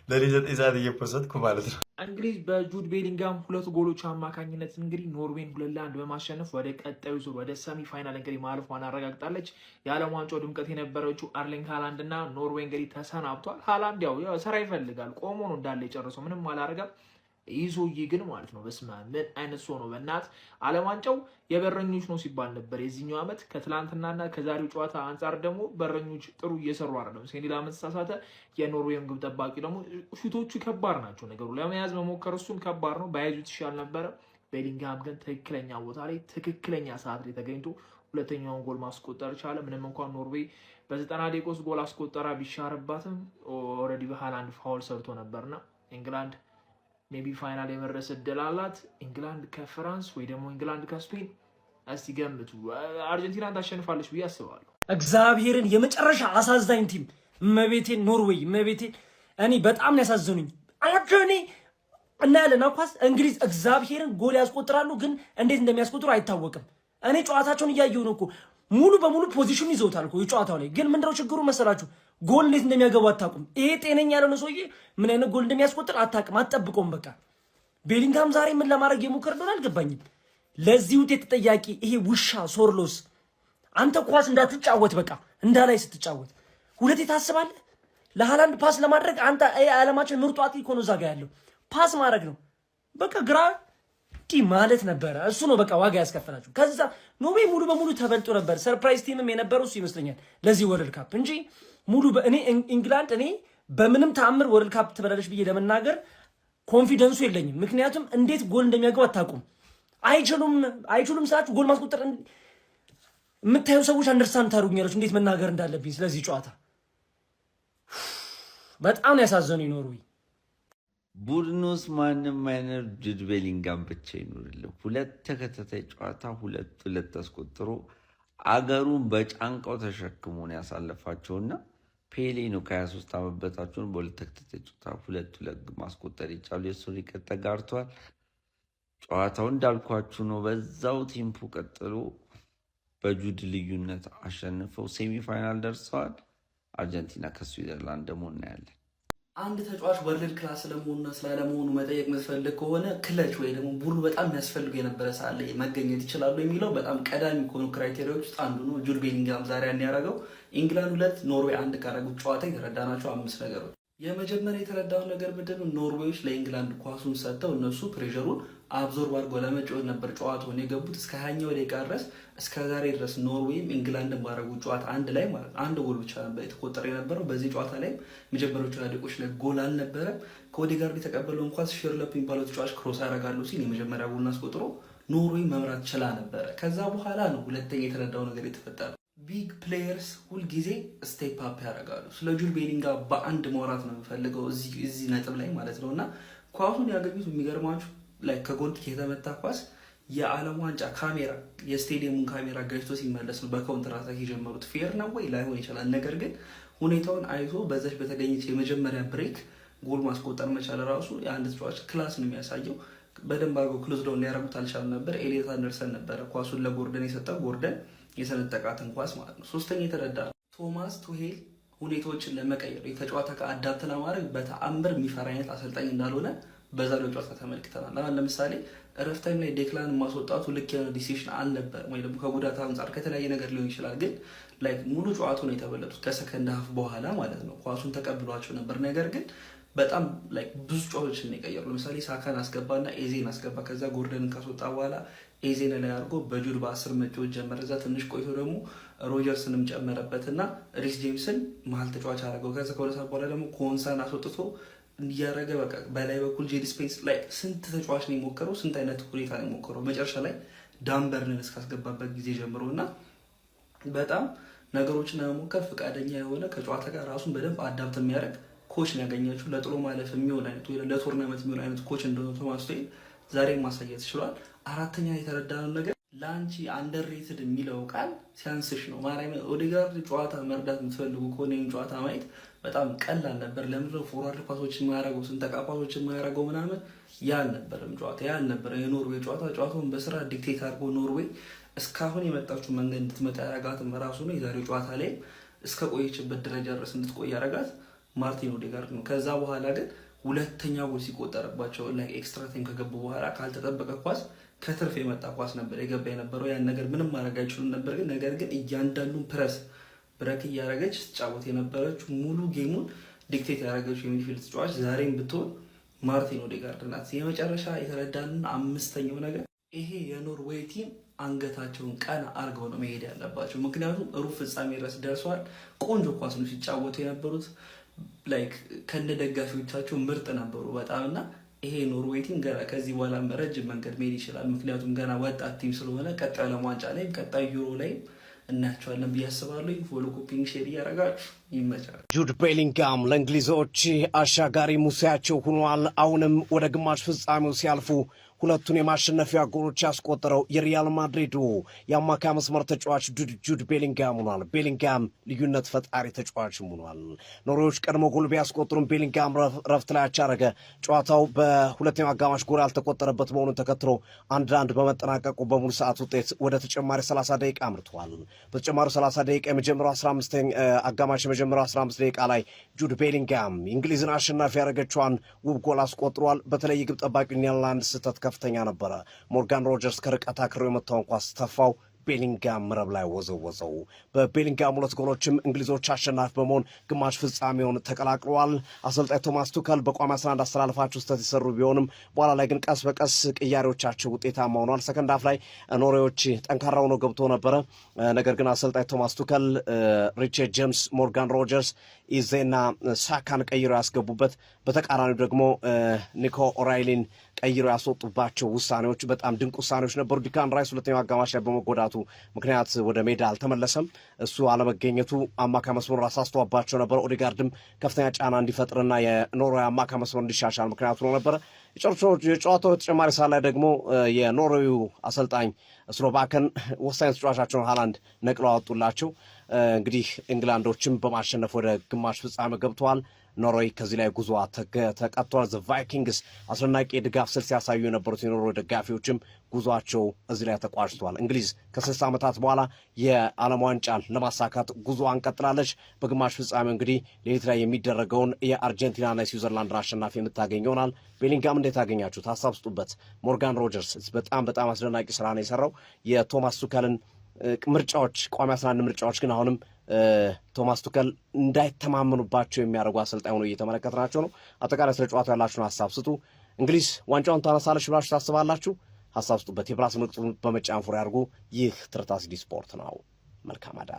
ለሌላ 9 ሰዓት እየፖሰትኩ ማለት ነው። እንግሊዝ በጁድ ቤሊንጋም 2 ጎሎች አማካኝነት እንግዲህ ኖርዌይን 2-1 በማሸነፍ ወደ ቀጣዩ ዙር ወደ ሰሚ ፋይናል እንግዲህ ማለፏን አረጋግጣለች። የዓለም ዋንጫው ድምቀት የነበረችው አርሊንግ ሃላንድ እና ኖርዌይ እንግዲህ ተሰናብቷል። ሃላንድ ያው ስራ ይፈልጋል። ቆሞ ነው እንዳለ የጨረሰው፣ ምንም አላረገም። ይህ ሰውዬ ግን ማለት ነው በስመ አብ ምን አይነት ሰው ነው? በእናት ዓለም ዋንጫው የበረኞች ነው ሲባል ነበር የዚህኛው ዓመት። ከትላንትናና ከዛሬው ጨዋታ አንጻር ደግሞ በረኞች ጥሩ እየሰሩ አይደለም። ሴኔላ ተሳሳተ። የኖርዌይም ግብ ጠባቂ ደግሞ ሹቶቹ ከባድ ናቸው። ነገሩ ለመያዝ መሞከር እሱም ከባድ ነው። ባያዙት ይሻል ነበረ። ቤሊንግሃም ግን ትክክለኛ ቦታ ላይ ትክክለኛ ሰዓት ላይ ተገኝቶ ሁለተኛውን ጎል ማስቆጠር ቻለ። ምንም እንኳን ኖርዌይ በ90 ደቂቃ ውስጥ ጎል አስቆጠራ ቢሻርባትም ኦልሬዲ በሃላንድ ፋውል ሰርቶ ነበርና ኢንግላንድ ሜቢ ፋይናል የመድረስ እድል አላት። ኢንግላንድ ከፍራንስ ወይ ደግሞ ኢንግላንድ ከስፔን እስቲ ገምቱ። አርጀንቲናን ታሸንፋለች ብዬ አስባለሁ። እግዚአብሔርን የመጨረሻ አሳዛኝ ቲም መቤቴን ኖርዌይ መቤቴን እኔ በጣም ያሳዝኑኝ አላቸው። እኔ እናያለን ኳስ እንግሊዝ እግዚአብሔርን ጎል ያስቆጥራሉ፣ ግን እንዴት እንደሚያስቆጥሩ አይታወቅም። እኔ ጨዋታቸውን እያየሁ ነው እኮ ሙሉ በሙሉ ፖዚሽን ይዘውታል እኮ የጨዋታው ላይ። ግን ምንድነው ችግሩ መሰላችሁ? ጎል እንዴት እንደሚያገቡ አታውቁም። ይሄ ጤነኛ ያልሆነ ሰውዬ ምን አይነት ጎል እንደሚያስቆጥር አታውቅም፣ አትጠብቀውም። በቃ ቤሊንግሃም ዛሬ ምን ለማድረግ የሞከረ እንደሆነ አልገባኝም። ለዚህ ውጤት ተጠያቂ ይሄ ውሻ ሶርሎስ። አንተ ኳስ እንዳትጫወት በቃ እንዳላይ ስትጫወት ሁለቴ ታስባለህ። ለሃላንድ ፓስ ለማድረግ አንተ ዓለማችን ምርጡ አጥቂ እኮ ነው እዛ ጋ ያለው። ፓስ ማድረግ ነው በቃ ግራ ማለት ነበረ። እሱ ነው በቃ ዋጋ ያስከፈላችሁ። ከዛ ኖርዌይ ሙሉ በሙሉ ተበልጦ ነበር። ሰርፕራይዝ ቲምም የነበረው እሱ ይመስለኛል ለዚህ ወርልድ ካፕ እንጂ ሙሉ እኔ ኢንግላንድ እኔ በምንም ተአምር ወርልድ ካፕ ትበላለች ብዬ ለመናገር ኮንፊደንሱ የለኝም። ምክንያቱም እንዴት ጎል እንደሚያገቡ አታውቁም። አይችሉም ስላችሁ ጎል ማስቆጠር የምታዩ ሰዎች አንደርስታንድ ታደርጉኛላችሁ እንዴት መናገር እንዳለብኝ ስለዚህ ጨዋታ። በጣም ነው ያሳዘኑ ኖርዌይ። ቡድን ውስጥ ማንም አይነት ጁድ ቤሊንግሃም ብቻ ይኑርልን። 2 ተከታታይ ጨዋታ 2 አስቆጥሮ አገሩን በጫንቃው ተሸክሞ ነው ያሳለፋቸውና ፔሌ ነው ከ23 ዓመት በታች በሁለት ተከታታይ ጨዋታ ሁለት ማስቆጠር የቻሉ የሱ ሪከርድ ተጋርቷል። ጨዋታው እንዳልኳችሁ ነው በዛው ቴምፖ ቀጥሎ በጁድ ልዩነት አሸንፈው ሴሚፋይናል ደርሰዋል። አርጀንቲና ከስዊዘርላንድ ደግሞ እናያለን። አንድ ተጫዋች ወርልድ ክላስ ስለመሆኑና ስላለመሆኑ መጠየቅ የምትፈልግ ከሆነ ክለች ወይ ደግሞ ቡድኑ በጣም የሚያስፈልጉ የነበረ ሰዓት ላይ መገኘት ይችላሉ የሚለው በጣም ቀዳሚ ከሆኑ ክራይቴሪያዎች ውስጥ አንዱ ነው። ጁድ ቤሊንጋም ዛሬ ያደረገው ኢንግላንድ 2 ኖርዌይ 1 ካረጉት ጨዋታ የተረዳናቸው 5 ነገሮች። የመጀመሪያ የተረዳው ነገር ምንድነው? ኖርዌዮች ለኢንግላንድ ኳሱን ሰጥተው እነሱ ፕሬሸሩን አብዞርብ አድርጎ ለመጫወት ነበር ጨዋታውን የገቡት። እስከ 20ኛው ደቂቃ ድረስ እስከ ዛሬ ድረስ ኖርዌይም ኢንግላንድን ባረጉት ጨዋታ አንድ ላይ ማለት አንድ ጎል ብቻ ነበር የተቆጠረ የነበረው። በዚህ ጨዋታ ላይ መጀመሪያዎቹ ደቂቆች ላይ ጎል አልነበረም። ከኦዴጋርድ የተቀበለውን ኳስ ሼርለፕ የሚባለው ተጫዋች ክሮስ ያደርጋሉ ሲል የመጀመሪያ ጎልን አስቆጥሮ ኖርዌይ መምራት ችላ ነበረ። ከዛ በኋላ ነው ሁለተኛ የተረዳው ነገር የተፈጠረ። ቢግ ፕሌየርስ ሁልጊዜ ስቴፕ አፕ ያደርጋሉ። ስለ ጁድ ቤሊንጋም በአንድ ማውራት ነው የምፈልገው እዚህ ነጥብ ላይ ማለት ነው። እና ኳሱን ያገኙት የሚገርማችሁ ላይ ከጎል የተመታ ኳስ የዓለም ዋንጫ ካሜራ የስቴዲየሙን ካሜራ ገጭቶ ሲመለስ ነው በካውንተር አታክ የጀመሩት። ፌር ነው ወይ ላይሆን ይችላል። ነገር ግን ሁኔታውን አይቶ በዛች በተገኘች የመጀመሪያ ብሬክ ጎል ማስቆጠር መቻል ራሱ የአንድ ተጫዋች ክላስ ነው የሚያሳየው። በደንብ አድርገው ክሎዝ ዳውን ሊያረጉት አልቻሉም ነበር። ኤሊዮት አንደርሰን ነበረ ኳሱን ለጎርደን የሰጠው፣ ጎርደን የሰነጠቃትን ኳስ ማለት ነው። ሶስተኛ የተረዳ ቶማስ ቱሄል ሁኔታዎችን ለመቀየር የተጫዋታ ከአዳፕት ለማድረግ በተአምር የሚፈራ አይነት አሰልጣኝ እንዳልሆነ በዛሬው ጨዋታ ተመልክተናል። አሁን ለምሳሌ እረፍት ታይም ላይ ዴክላን ማስወጣቱ ልክ የሆነ ዲሲሽን አልነበረም፣ ወይ ደግሞ ከጉዳት አንጻር ከተለያየ ነገር ሊሆን ይችላል። ግን ላይ ሙሉ ጨዋታው ነው የተበለጡት ከሰከንድ ሀፍ በኋላ ማለት ነው። ኳሱን ተቀብሏቸው ነበር። ነገር ግን በጣም ላይ ብዙ ጨዋታዎችን የቀየሩ ለምሳሌ ሳካን አስገባና ኤዜን አስገባ። ከዛ ጎርደንን ካስወጣ በኋላ ኤዜን ላይ አድርጎ በጁድ በ10 መጫወት ጀመረ። እዛ ትንሽ ቆይቶ ደግሞ ሮጀርስንም ጨመረበትና ሪስ ጄምስን መሀል ተጫዋች አደረገው። ከዛ ከሁለት ሰዓት በኋላ ደግሞ ኮንሳን አስወጥቶ እያረገ በቃ በላይ በኩል ጄዲ ስፔንስ ላይ ስንት ተጫዋች ነው የሞከረው፣ ስንት አይነት ሁኔታ ነው የሞከረው። መጨረሻ ላይ ዳንበርንን እስካስገባበት ጊዜ ጀምሮ እና በጣም ነገሮችን ለመሞከር ፈቃደኛ የሆነ ከጨዋታ ጋር ራሱን በደንብ አዳፕት የሚያደርግ ኮች ነው ያገኛችሁ። ለጥሎ ማለፍ የሚሆን አይነት ወይ ለቶርናመንት የሚሆን አይነት ኮች እንደሆነ ቶማስ ቱሄል ዛሬ ማሳየት ችሏል። አራተኛ የተረዳነው ነገር ለአንቺ አንደርሬትድ የሚለው ቃል ሲያንስሽ ነው። ማርያም ኦዴጋርድ ጨዋታ መርዳት የምትፈልጉ ከሆነ ይህን ጨዋታ ማየት በጣም ቀላል ነበር። ለምንድነው ፎርዋርድ ፓሶች የማያደርገው ስንተቃ ፓሶች የማያደርገው ምናምን ያልነበረም ጨዋታ ያልነበረ የኖርዌይ ጨዋታውን በስራ ዲክቴት አድርጎ ኖርዌይ እስካሁን የመጣችው መንገድ እንድትመጣ ያረጋትም ራሱ ነው። የዛሬው ጨዋታ ላይ እስከ ቆየችበት ደረጃ ድረስ እንድትቆይ ያረጋት ማርቲን ኦዴጋርድ ነው። ከዛ በኋላ ግን ሁለተኛ ጎል ሲቆጠርባቸው ላይ ኤክስትራ ታይም ከገቡ በኋላ ካልተጠበቀ ኳስ ከትርፍ የመጣ ኳስ ነበር የገባ የነበረው። ያን ነገር ምንም ማድረግ አይችሉም ነበር። ግን ነገር ግን እያንዳንዱን ፕረስ ብረክ እያደረገች ስትጫወት የነበረችው ሙሉ ጌሙን ዲክቴት ያደረገችው የሚድፊልድ ተጫዋች ዛሬም ብትሆን ማርቲን ኦዴጋርድ ናት። የመጨረሻ የተረዳንን አምስተኛው ነገር ይሄ የኖርዌይ ቲም አንገታቸውን ቀና አድርገው ነው መሄድ ያለባቸው። ምክንያቱም ሩብ ፍጻሜ ድረስ ደርሰዋል። ቆንጆ ኳስ ነው ሲጫወቱ የነበሩት። ላይክ ከነ ደጋፊዎቻቸው ምርጥ ነበሩ በጣም እና ይሄ ኖርዌይ ቲም ገና ከዚህ በኋላ ረጅም መንገድ መሄድ ይችላል። ምክንያቱም ገና ወጣት ቲም ስለሆነ ቀጣይ ዓለም ዋንጫ ላይም ቀጣይ ዩሮ ላይም እናያቸዋለን ብዬ አስባለሁ። ፎሎ ኮፒንግ ሼር እያደረጋችሁ ይመቻል። ጁድ ቤሊንጋም ለእንግሊዞች አሻጋሪ ሙሴያቸው ሆኗል። አሁንም ወደ ግማሽ ፍጻሜው ሲያልፉ ሁለቱን የማሸነፊያ ጎሎች ያስቆጠረው የሪያል ማድሪዱ የአማካይ መስመር ተጫዋች ጁድ ቤሊንጋም ሆኗል። ቤሊንጋም ልዩነት ፈጣሪ ተጫዋች ሆኗል። ኖርዌዮች ቀድሞ ጎል ቢያስቆጥሩም ቤሊንጋም ረፍት ላይ አቻረገ። ጨዋታው በሁለተኛው አጋማሽ ጎል ያልተቆጠረበት መሆኑን ተከትሎ 1-1 በመጠናቀቁ በሙሉ ሰዓት ውጤት ወደ ተጨማሪ 30 ደቂቃ አምርተዋል። በተጨማሪው 30 ደቂቃ የመጀመሪያው 15 አጋማሽ የመጀመሪያው 15 ደቂቃ ላይ ጁድ ቤሊንጋም እንግሊዝን አሸናፊ ያደረገችዋን ውብ ጎል አስቆጥሯል። በተለይ ግብ ጠባቂ ኔዘርላንድ ስህተት ከፍተኛ ነበረ። ሞርጋን ሮጀርስ ከርቀት አክሮ የመታውን ኳስ ተፋው። ቤሊንጋም መረብ ላይ ወዘወዘው። በቤሊንጋም 2 ጎሎችም እንግሊዞች አሸናፊ በመሆን ግማሽ ፍጻሜውን ተቀላቅለዋል። አሰልጣኝ ቶማስ ቱከል በቋሚ 11 አስተላልፋቸው ስህተት የሰሩ ቢሆንም በኋላ ላይ ግን ቀስ በቀስ ቅያሬዎቻቸው ውጤታማ ሆኗል። ሰከንድ ሀፍ ላይ ኖርዌዮች ጠንካራ ሆኖ ገብቶ ነበረ። ነገር ግን አሰልጣኝ ቶማስ ቱከል ሪቻርድ ጄምስ፣ ሞርጋን ሮጀርስ፣ ኢዜና ሳካን ቀይረው ያስገቡበት፣ በተቃራኒው ደግሞ ኒኮ ኦራይሊን ቀይረው ያስወጡባቸው ውሳኔዎች በጣም ድንቅ ውሳኔዎች ነበሩ። ዲክላን ራይስ ሁለተኛው አጋማሽ ላይ በመጎዳቱ በጉዳቱ ምክንያት ወደ ሜዳ አልተመለሰም። እሱ አለመገኘቱ አማካይ መስመሩ አሳስቶባቸው ነበር። ኦዴጋርድም ከፍተኛ ጫና እንዲፈጥርና የኖርዌይ አማካይ መስመሩ እንዲሻሻል ምክንያቱ ነው ነበረ። የጨዋታው ተጨማሪ ሰዓት ላይ ደግሞ የኖርዌዩ አሰልጣኝ ስሎቫክን ወሳኝ ተጫዋቻቸውን ሃላንድ ነቅለው አወጡላቸው። እንግዲህ እንግላንዶችም በማሸነፍ ወደ ግማሽ ፍጻሜ ገብተዋል። ኖርዌይ ከዚህ ላይ ጉዞ ተቀጥቷል። ዘ ቫይኪንግስ አስደናቂ የድጋፍ ስልት ሲያሳዩ የነበሩት የኖርዌይ ደጋፊዎችም ጉዟቸው እዚህ ላይ ተቋጭቷል። እንግሊዝ ከ60 ዓመታት በኋላ የዓለም ዋንጫን ለማሳካት ጉዞዋን ቀጥላለች። በግማሽ ፍጻሜው እንግዲህ ሌሊት ላይ የሚደረገውን የአርጀንቲናና የስዊዘርላንድን አሸናፊ የምታገኝ ይሆናል። ቤሊንጋም እንዴት አገኛችሁት? ሀሳብ ስጡበት። ሞርጋን ሮጀርስ በጣም አስደናቂ ስራ ነው የሰራው። የቶማስ ቱከልን ምርጫዎች ቋሚ 11 ምርጫዎች ግን አሁንም ቶማስ ቱከል እንዳይተማመኑባቸው የሚያደርጉ አሰልጣኝ ሆኖ እየተመለከትናቸው ነው። አጠቃላይ ስለ ጨዋታው ያላችሁን ሀሳብ ስጡ። እንግሊዝ ዋንጫውን ታነሳለች ብላችሁ ታስባላችሁ? ሀሳብ ስጡበት። የፕላስ ምልክቱን በመጫን ፉር ያድርጉ። ይህ ትርታ ሲዲ ስፖርት ነው። መልካም አዳር።